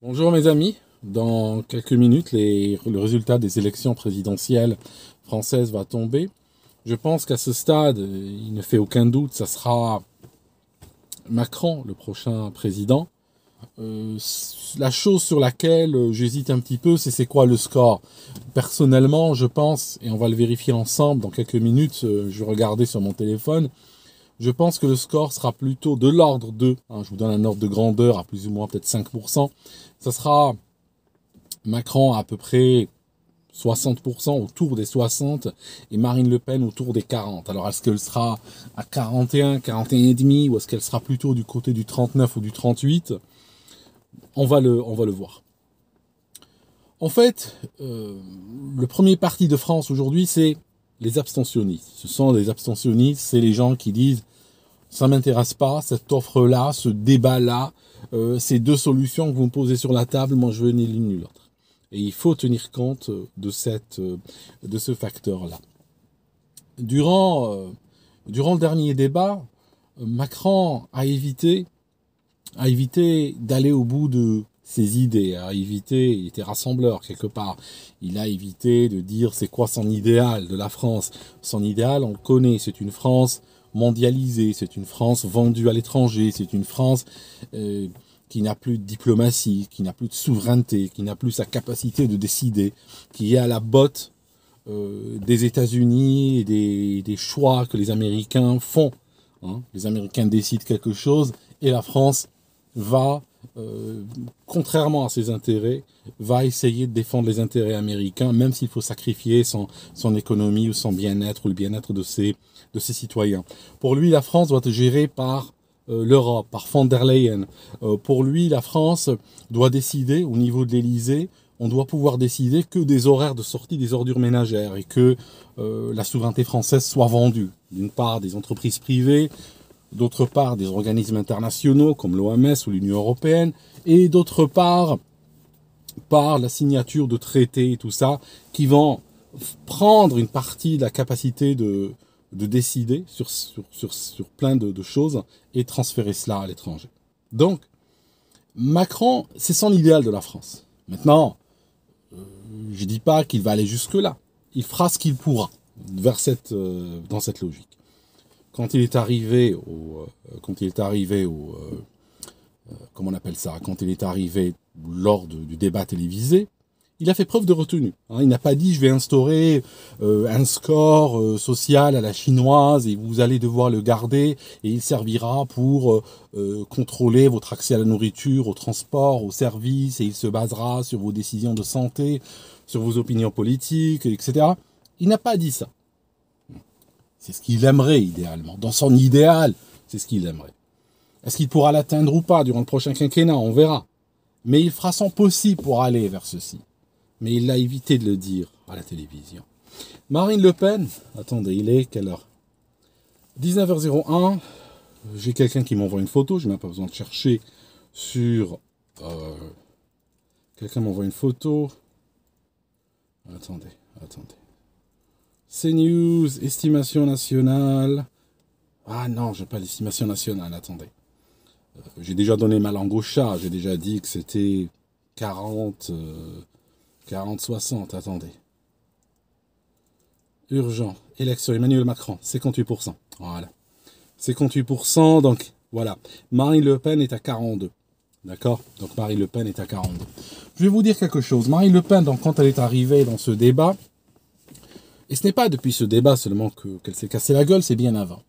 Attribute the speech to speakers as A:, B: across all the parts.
A: Bonjour mes amis, dans quelques minutes, le résultat des élections présidentielles françaises va tomber. Je pense qu'à ce stade, il ne fait aucun doute, ça sera Macron, le prochain président. La chose sur laquelle j'hésite un petit peu, c'est quoi le score. Personnellement, je pense, et on va le vérifier ensemble dans quelques minutes, je vais regarder sur mon téléphone, je pense que le score sera plutôt de l'ordre de, je vous donne un ordre de grandeur à plus ou moins peut-être 5%, ça sera Macron à peu près 60%, autour des 60, et Marine Le Pen autour des 40. Alors est-ce qu'elle sera à 41, 41,5, ou est-ce qu'elle sera plutôt du côté du 39 ou du 38? On va le voir. En fait, le premier parti de France aujourd'hui, c'est les abstentionnistes. Ce sont les abstentionnistes, c'est les gens qui disent ça m'intéresse pas, cette offre-là, ce débat-là, ces deux solutions que vous me posez sur la table, moi je veux ni l'une ni l'autre. Et il faut tenir compte de ce facteur-là. Durant le dernier débat, Macron a évité d'aller au bout de ses idées, il était rassembleur quelque part. Il a évité de dire c'est quoi son idéal de la France. Son idéal, on le connaît, c'est une France mondialisée, c'est une France vendue à l'étranger, c'est une France qui n'a plus de diplomatie, qui n'a plus de souveraineté, qui n'a plus sa capacité de décider, qui est à la botte des États-Unis et des choix que les Américains font. Les Américains décident quelque chose et la France va, contrairement à ses intérêts, va essayer de défendre les intérêts américains, même s'il faut sacrifier son économie ou son bien-être ou le bien-être de ses citoyens. Pour lui, la France doit être gérée par l'Europe, par von der Leyen. Pour lui, la France doit décider, au niveau de l'Élysée, on doit pouvoir décider que des horaires de sortie des ordures ménagères et que la souveraineté française soit vendue, d'une part des entreprises privées, d'autre part des organismes internationaux comme l'OMS ou l'Union européenne, et d'autre part par la signature de traités et tout ça, qui vont prendre une partie de la capacité de décider sur plein de choses et transférer cela à l'étranger. Donc, Macron, c'est son idéal de la France. Maintenant, je ne dis pas qu'il va aller jusque-là. Il fera ce qu'il pourra dans cette logique. Quand il est arrivé comment on appelle ça, quand il est arrivé lors du débat télévisé, il a fait preuve de retenue. Il n'a pas dit je vais instaurer un score social à la chinoise et vous allez devoir le garder et il servira pour contrôler votre accès à la nourriture, au transport, aux services et il se basera sur vos décisions de santé, sur vos opinions politiques, etc. Il n'a pas dit ça. C'est ce qu'il aimerait idéalement. Dans son idéal, c'est ce qu'il aimerait. Est-ce qu'il pourra l'atteindre ou pas durant le prochain quinquennat? On verra. Mais il fera son possible pour aller vers ceci. Mais il a évité de le dire à la télévision. Marine Le Pen, attendez, il est quelle heure? 19h01. J'ai quelqu'un qui m'envoie une photo, je n'ai même pas besoin de chercher sur... quelqu'un m'envoie une photo. Attendez. CNews, estimation nationale. Ah non, j'ai pas l'estimation nationale, attendez. J'ai déjà donné ma langue au chat, j'ai déjà dit que c'était 40-60, attendez. Urgent, élection, Emmanuel Macron, 58%. Voilà. 58%, donc voilà. Marine Le Pen est à 42. D'accord? Donc Marine Le Pen est à 42. Je vais vous dire quelque chose. Marine Le Pen, donc, quand elle est arrivée dans ce débat, et ce n'est pas depuis ce débat seulement qu'elle s'est cassé la gueule, c'est bien avant.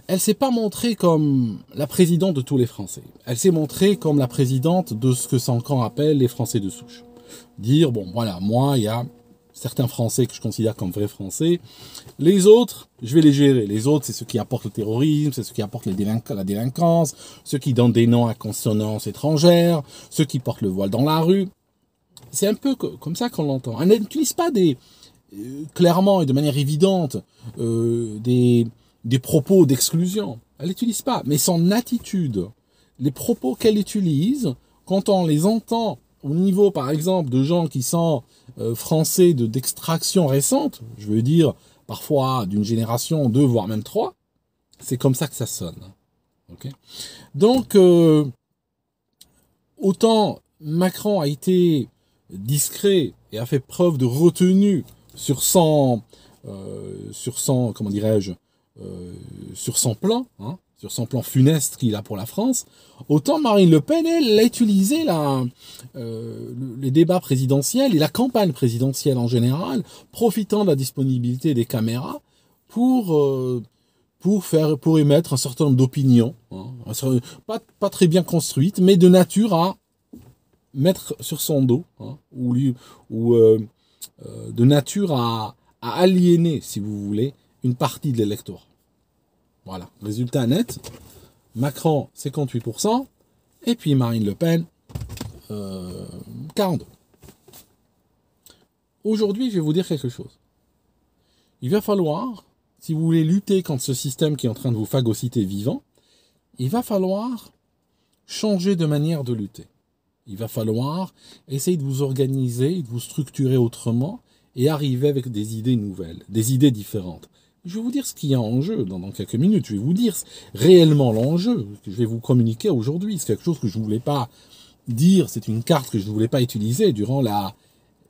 A: Elle ne s'est pas montrée comme la présidente de tous les Français. Elle s'est montrée comme la présidente de ce que son camp appelle les Français de souche. Dire, bon voilà, moi, il y a certains Français que je considère comme vrais Français. Les autres, je vais les gérer. Les autres, c'est ceux qui apportent le terrorisme, c'est ceux qui apportent la délinquance, ceux qui donnent des noms à consonance étrangère, ceux qui portent le voile dans la rue. C'est un peu comme ça qu'on l'entend. Elle n'utilise pas clairement et de manière évidente des propos d'exclusion. Elle n'utilise pas. Mais son attitude, les propos qu'elle utilise, quand on les entend au niveau, par exemple, de gens qui sont français d'extraction récente, je veux dire, parfois d'une génération, deux, voire même trois, c'est comme ça que ça sonne. Okay. Donc, autant Macron a été discret et a fait preuve de retenue sur son, comment dirais-je, sur son plan, hein, sur son plan funeste qu'il a pour la France, autant Marine Le Pen, elle a utilisé les débats présidentiels et la campagne présidentielle en général, profitant de la disponibilité des caméras pour émettre un certain nombre d'opinions, hein, pas très bien construites, mais de nature à mettre sur son dos, hein, ou de nature à aliéner, si vous voulez, une partie de l'électorat. Voilà, résultat net, Macron 58%, et puis Marine Le Pen 42%. Aujourd'hui, je vais vous dire quelque chose. Il va falloir, si vous voulez lutter contre ce système qui est en train de vous phagocyter vivant, il va falloir changer de manière de lutter. Il va falloir essayer de vous organiser, de vous structurer autrement et arriver avec des idées nouvelles, des idées différentes. Je vais vous dire ce qu'il y a en jeu dans quelques minutes. Je vais vous dire réellement l'enjeu que je vais vous communiquer aujourd'hui. C'est quelque chose que je ne voulais pas dire. C'est une carte que je ne voulais pas utiliser durant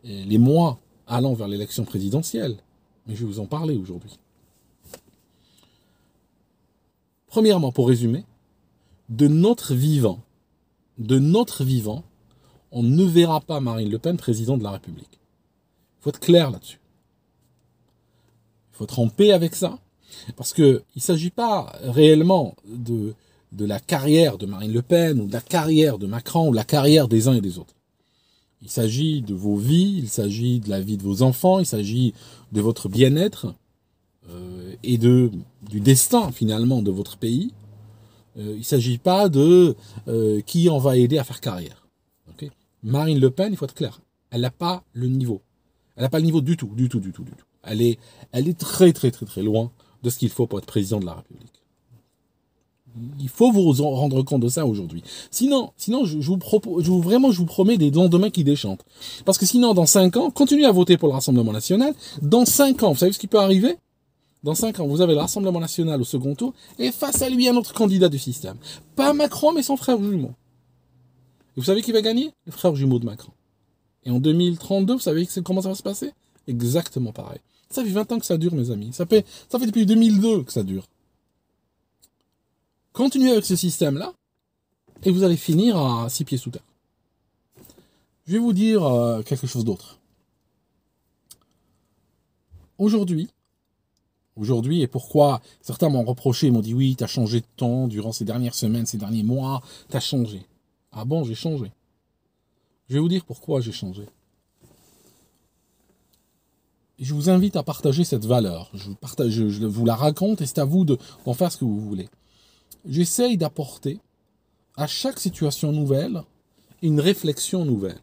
A: les mois allant vers l'élection présidentielle. Mais je vais vous en parler aujourd'hui. Premièrement, pour résumer, de notre vivant, on ne verra pas Marine Le Pen président de la République. Il faut être clair là-dessus. Il faut être en paix avec ça, parce qu'il ne s'agit pas réellement de la carrière de Marine Le Pen, ou de la carrière de Macron, ou de la carrière des uns et des autres. Il s'agit de vos vies, il s'agit de la vie de vos enfants, il s'agit de votre bien-être, et du destin, finalement, de votre pays. Il ne s'agit pas de qui on va aider à faire carrière. Okay. Marine Le Pen, il faut être clair, elle n'a pas le niveau. Elle n'a pas le niveau du tout. Elle est très loin de ce qu'il faut pour être président de la République. Il faut vous rendre compte de ça aujourd'hui. Sinon, je vous promets des lendemains qui déchantent. Parce que sinon, dans 5 ans, continuez à voter pour le Rassemblement National. Dans 5 ans, vous savez ce qui peut arriver ? Dans 5 ans, vous avez le Rassemblement National au second tour, et face à lui, un autre candidat du système. Pas Macron, mais son frère jumeau. Et vous savez qui va gagner ? Le frère jumeau de Macron. Et en 2032, vous savez comment ça va se passer ? Exactement pareil. Ça fait 20 ans que ça dure, mes amis. Ça fait depuis 2002 que ça dure. Continuez avec ce système-là, et vous allez finir à 6 pieds sous terre. Je vais vous dire quelque chose d'autre. Aujourd'hui, et pourquoi certains m'ont reproché, m'ont dit oui, t'as changé de ton durant ces dernières semaines, ces derniers mois, t'as changé. Ah bon, j'ai changé. Je vais vous dire pourquoi j'ai changé. Je vous invite à partager cette valeur. Je vous la raconte et c'est à vous d'en faire ce que vous voulez. J'essaye d'apporter à chaque situation nouvelle une réflexion nouvelle.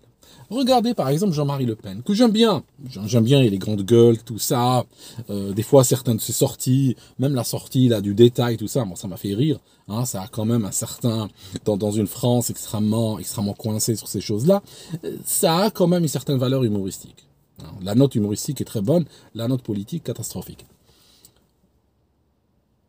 A: Regardez par exemple Jean-Marie Le Pen, que j'aime bien. J'aime bien, il a les grandes gueules, tout ça. Des fois, certaines de ses sorties, même la sortie là du détail, tout ça, bon, ça m'a fait rire. Hein, ça a quand même un certain, dans une France extrêmement coincée sur ces choses-là, ça a quand même une certaine valeur humoristique. La note humoristique est très bonne, la note politique catastrophique.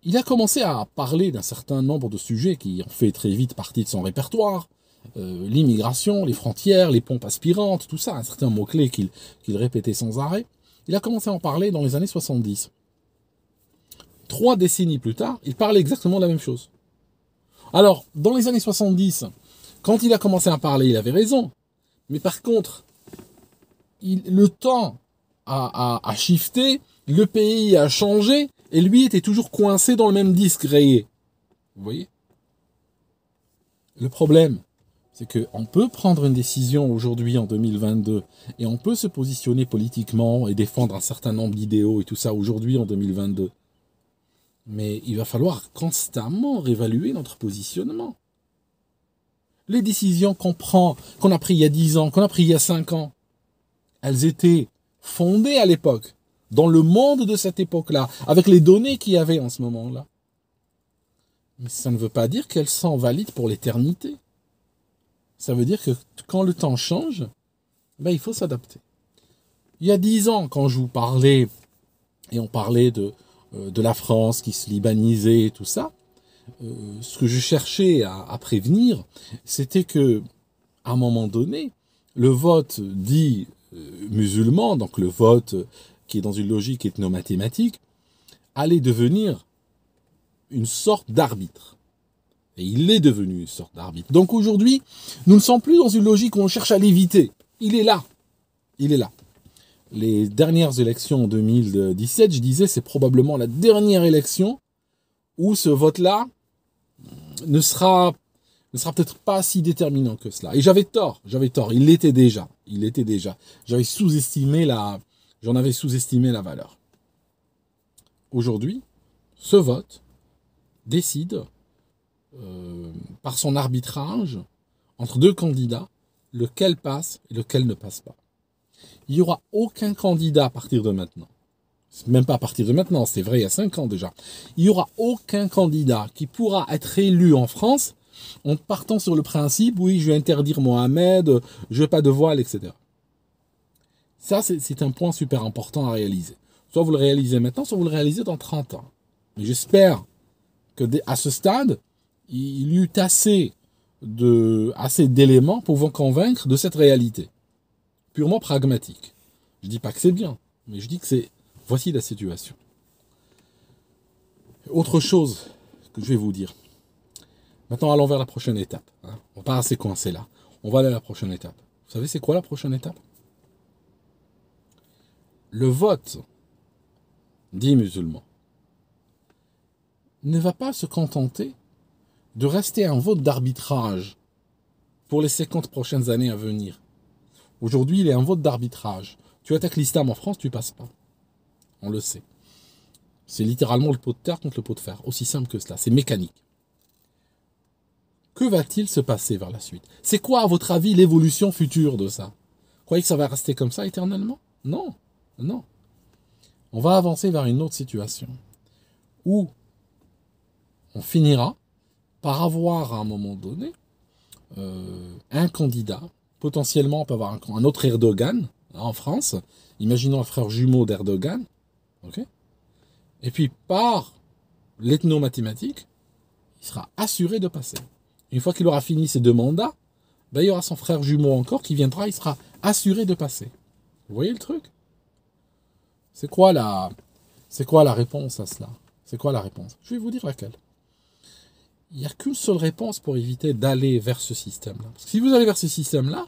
A: Il a commencé à parler d'un certain nombre de sujets qui ont fait très vite partie de son répertoire. L'immigration, les frontières, les pompes aspirantes, tout ça, un certain mot-clé qu'il répétait sans arrêt. Il a commencé à en parler dans les années 70. 3 décennies plus tard, il parlait exactement de la même chose. Alors, dans les années 70, quand il a commencé à parler, il avait raison. Mais par contre, le temps a shifté, le pays a changé, et lui était toujours coincé dans le même disque rayé. Vous voyez ? Le problème, c'est qu'on peut prendre une décision aujourd'hui en 2022 et on peut se positionner politiquement et défendre un certain nombre d'idéaux et tout ça aujourd'hui en 2022. Mais il va falloir constamment réévaluer notre positionnement. Les décisions qu'on a prises il y a 10 ans, qu'on a prises il y a 5 ans, elles étaient fondées à l'époque, dans le monde de cette époque-là, avec les données qu'il y avait en ce moment-là. Mais ça ne veut pas dire qu'elles sont valides pour l'éternité. Ça veut dire que quand le temps change, il faut s'adapter. Il y a 10 ans, quand je vous parlais, et on parlait de la France qui se libanisait et tout ça, ce que je cherchais à prévenir, c'était que à un moment donné, le vote dit musulman, donc le vote qui est dans une logique ethnomathématique, allait devenir une sorte d'arbitre. Et il est devenu une sorte d'arbitre. Donc aujourd'hui, nous ne sommes plus dans une logique où on cherche à l'éviter. Il est là. Il est là. Les dernières élections en 2017, je disais, c'est probablement la dernière élection où ce vote-là ne sera peut-être pas si déterminant que cela. Et j'avais tort. Il l'était déjà. J'en avais sous-estimé la valeur. Aujourd'hui, ce vote décide, par son arbitrage, entre deux candidats, lequel passe et lequel ne passe pas. Il n'y aura aucun candidat à partir de maintenant. Même pas à partir de maintenant, c'est vrai il y a 5 ans déjà. Il n'y aura aucun candidat qui pourra être élu en France en partant sur le principe, oui, je vais interdire Mohamed, je veux pas de voile, etc. Ça, c'est un point super important à réaliser. Soit vous le réalisez maintenant, soit vous le réalisez dans 30 ans. Mais j'espère que à ce stade, il y eut assez d'éléments pour vous convaincre de cette réalité. Purement pragmatique. Je dis pas que c'est bien, mais je dis que voici la situation. Autre chose que je vais vous dire. Maintenant, allons vers la prochaine étape. On va pas assez coincé là. On va aller à la prochaine étape. Vous savez, c'est quoi la prochaine étape? Le vote dit musulman ne va pas se contenter de rester un vote d'arbitrage pour les 50 prochaines années à venir. Aujourd'hui, il est un vote d'arbitrage. Tu attaques l'islam en France, tu passes pas. On le sait. C'est littéralement le pot de terre contre le pot de fer. Aussi simple que cela. C'est mécanique. Que va-t-il se passer vers la suite? C'est quoi, à votre avis, l'évolution future de ça? Vous croyez que ça va rester comme ça éternellement? Non. Non. On va avancer vers une autre situation où on finira par avoir à un moment donné un candidat. Potentiellement, on peut avoir un autre Erdogan en France. Imaginons un frère jumeau d'Erdogan. Okay, et puis, par l'ethno-mathématique, il sera assuré de passer. Une fois qu'il aura fini ses 2 mandats, ben, il y aura son frère jumeau encore qui viendra, il sera assuré de passer. Vous voyez le truc? C'est quoi la réponse à cela? C'est quoi la réponse? Je vais vous dire laquelle. Il n'y a qu'une seule réponse pour éviter d'aller vers ce système-là. Parce que si vous allez vers ce système-là,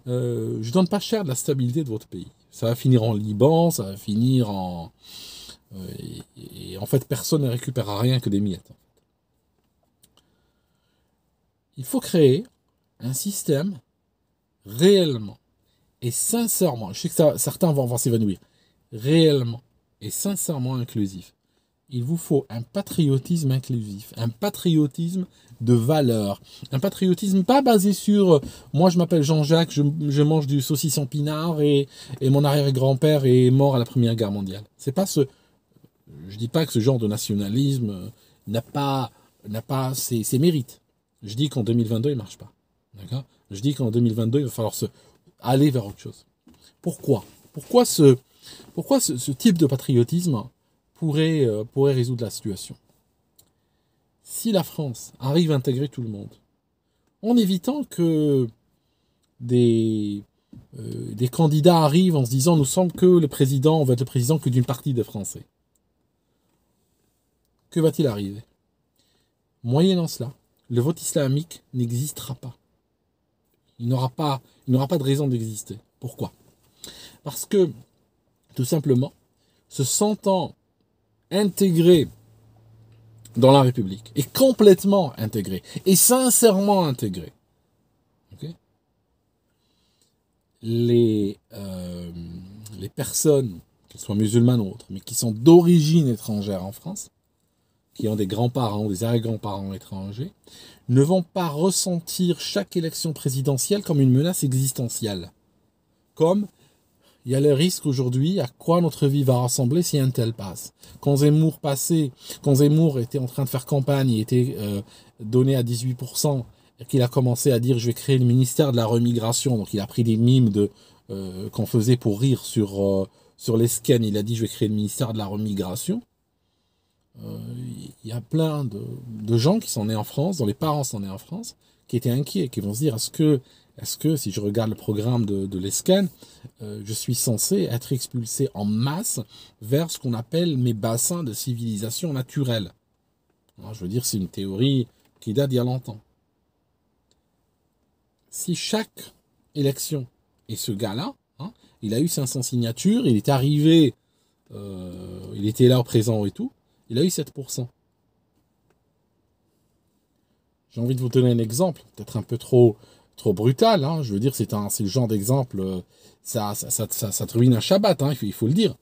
A: je ne donne pas cher de la stabilité de votre pays. Ça va finir en Liban, ça va finir en... et en fait, personne ne récupérera rien que des miettes. Il faut créer un système réellement et sincèrement, je sais que certains vont s'évanouir, réellement et sincèrement inclusif. Il vous faut un patriotisme inclusif, un patriotisme de valeur, un patriotisme pas basé sur moi je m'appelle Jean-Jacques, je mange du saucisson pinard et mon arrière-grand-père est mort à la Première Guerre mondiale. C'est pas je dis pas que ce genre de nationalisme n'a pas ses mérites. Je dis qu'en 2022 il marche pas. D'accord? Je dis qu'en 2022 il va falloir aller vers autre chose. Pourquoi ce type de patriotisme pourrait résoudre la situation? Si la France arrive à intégrer tout le monde, en évitant que des candidats arrivent en se disant nous sommes que le président, on va être le président que d'une partie des Français. Que va-t-il arriver? Moyennant cela, le vote islamique n'existera pas. Il n'aura pas de raison d'exister. Pourquoi? Parce que, tout simplement, se sentant intégré dans la République, et complètement intégré, et sincèrement intégré, okay, les personnes, qu'elles soient musulmanes ou autres, mais qui sont d'origine étrangère en France, qui ont des grands-parents ou des arrière-grands-parents étrangers, ne vont pas ressentir chaque élection présidentielle comme une menace existentielle. Comme il y a le risque aujourd'hui à quoi notre vie va ressembler si un tel passe. Quand Zemmour était en train de faire campagne, il était donné à 18%, et qu'il a commencé à dire je vais créer le ministère de la remigration, donc il a pris des mimes qu'on faisait pour rire sur les scans, il a dit je vais créer le ministère de la remigration. Il y a plein de gens qui sont nés en France, dont les parents sont nés en France, qui étaient inquiets, qui vont se dire est-ce Est-ce que si je regarde le programme de l'ESCAN, je suis censé être expulsé en masse vers ce qu'on appelle mes bassins de civilisation naturelle? Alors, je veux dire, c'est une théorie qui date d'il y a longtemps. Si chaque élection, et ce gars-là, hein, il a eu 500 signatures, il est arrivé, il était là au présent et tout, il a eu 7%. J'ai envie de vous donner un exemple, peut-être un peu trop brutal, hein. Je veux dire, c'est le genre d'exemple, ça te ruine un Shabbat, hein, il faut le dire.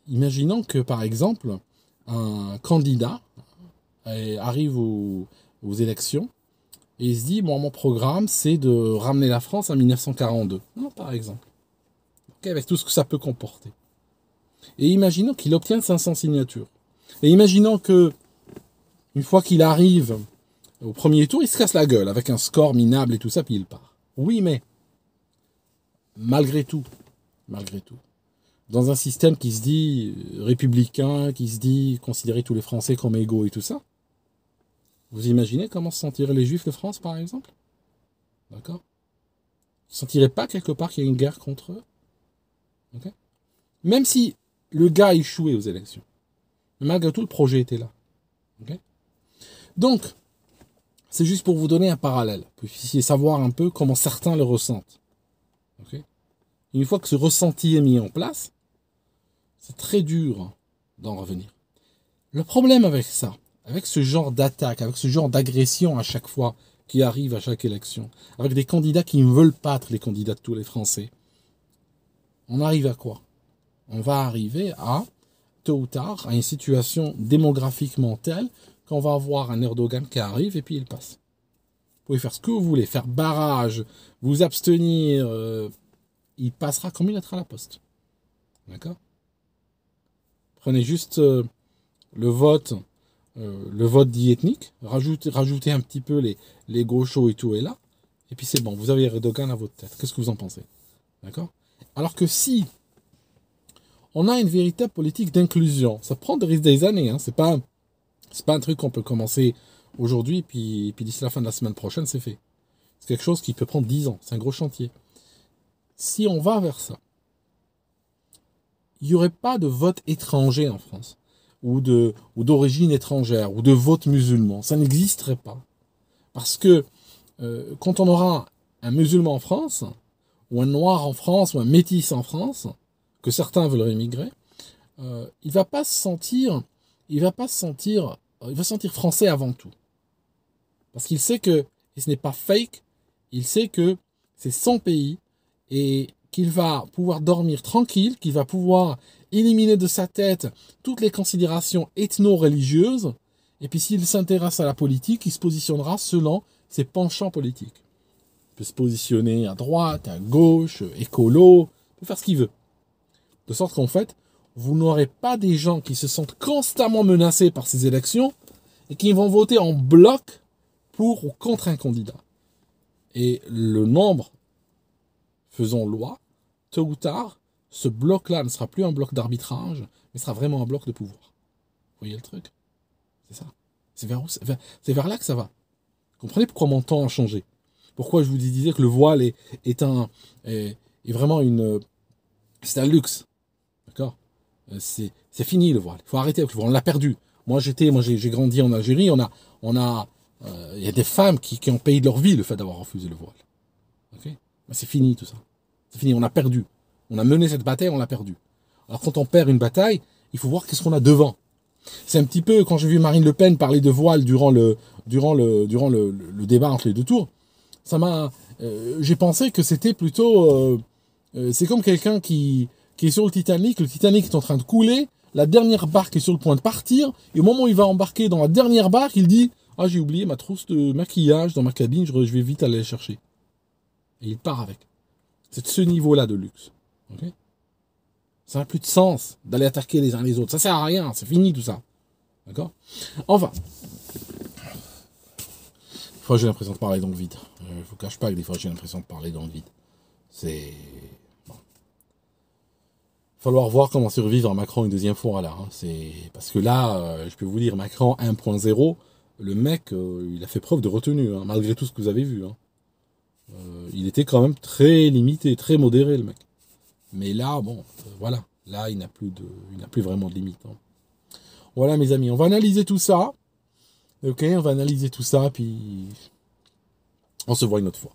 A: Imaginons que, par exemple, un candidat arrive aux élections et il se dit, bon, mon programme, c'est de ramener la France à 1942, non, par exemple. Okay, avec tout ce que ça peut comporter. Et imaginons qu'il obtient 500 signatures. Et imaginons que, une fois qu'il arrive au premier tour, il se casse la gueule avec un score minable et tout ça, puis il part. Oui, mais malgré tout, dans un système qui se dit républicain, qui se dit considérer tous les Français comme égaux et tout ça, vous imaginez comment se sentiraient les Juifs de France, par exemple? D'accord? Ils ne sentiraient pas quelque part qu'il y a une guerre contre eux? Okay? Même si le gars a échoué aux élections, mais malgré tout, le projet était là. Okay? Donc, c'est juste pour vous donner un parallèle, pour que vous puissiez savoir un peu comment certains le ressentent. Okay? Une fois que ce ressenti est mis en place, c'est très dur d'en revenir. Le problème avec ça, avec ce genre d'attaque, avec ce genre d'agression à chaque fois qui arrive à chaque élection, avec des candidats qui ne veulent pas être les candidats de tous les Français, on arrive à quoi? On va arriver à, tôt ou tard, à une situation démographiquement telle qu'on va avoir un Erdogan qui arrive et puis il passe. Vous pouvez faire ce que vous voulez, faire barrage, vous abstenir, il passera comme une lettre à la poste. D'accord? Prenez juste le vote dit ethnique, rajoutez un petit peu les gauchos et tout est là, et puis c'est bon, vous avez Erdogan à votre tête. Qu'est-ce que vous en pensez? D'accord? Alors que si on a une véritable politique d'inclusion, ça prend des années, hein, c'est pas un truc qu'on peut commencer aujourd'hui, puis d'ici la fin de la semaine prochaine, c'est fait. C'est quelque chose qui peut prendre 10 ans, c'est un gros chantier. Si on va vers ça, il n'y aurait pas de vote étranger en France, ou d'origine étrangère, ou de vote musulman. Ça n'existerait pas. Parce que quand on aura un musulman en France, ou un noir en France, ou un métis en France, que certains veulent émigrer, il va sentir français avant tout. Parce qu'il sait que, et ce n'est pas fake, il sait que c'est son pays, et qu'il va pouvoir dormir tranquille, qu'il va pouvoir éliminer de sa tête toutes les considérations ethno-religieuses, et puis s'il s'intéresse à la politique, il se positionnera selon ses penchants politiques. Il peut se positionner à droite, à gauche, écolo, il peut faire ce qu'il veut. De sorte qu'en fait, vous n'aurez pas des gens qui se sentent constamment menacés par ces élections et qui vont voter en bloc pour ou contre un candidat. Et le nombre, faisons loi, tôt ou tard, ce bloc-là ne sera plus un bloc d'arbitrage, mais sera vraiment un bloc de pouvoir. Vous voyez le truc? C'est ça. C'est vers là que ça va. Vous comprenez pourquoi mon temps a changé? Pourquoi je vous disais que le voile est vraiment c'est un luxe. D'accord? C'est fini le voile. Il faut arrêter avec le voile. On l'a perdu. Moi, j'ai grandi en Algérie. Il y a des femmes qui ont payé de leur vie le fait d'avoir refusé le voile. Okay? C'est fini tout ça. C'est fini. On a perdu. On a mené cette bataille, on l'a perdue. Alors quand on perd une bataille, il faut voir qu'est-ce qu'on a devant. C'est un petit peu quand j'ai vu Marine Le Pen parler de voile durant le débat entre les deux tours. J'ai pensé que c'était plutôt, c'est comme quelqu'un qui est sur le Titanic est en train de couler, la dernière barque est sur le point de partir, et au moment où il va embarquer dans la dernière barque, il dit « Ah, j'ai oublié ma trousse de maquillage dans ma cabine, je vais vite aller la chercher. » Et il part avec. C'est de ce niveau-là de luxe. Okay? Ça n'a plus de sens d'aller attaquer les uns les autres. Ça sert à rien, c'est fini tout ça. D'accord? Enfin. Des fois j'ai l'impression de parler dans le vide. Je ne vous cache pas que des fois j'ai l'impression de parler dans le vide. C'est... Bon. Il va falloir voir comment survivre à Macron une deuxième fois là. Hein. Parce que là, je peux vous dire, Macron 1.0, le mec, il a fait preuve de retenue, hein, malgré tout ce que vous avez vu. Hein. Il était quand même très limité, très modéré, le mec. Mais là, bon, voilà. Là, il n'a plus vraiment de limite. Hein. Voilà, mes amis, on va analyser tout ça. Ok, on va analyser tout ça, puis on se voit une autre fois.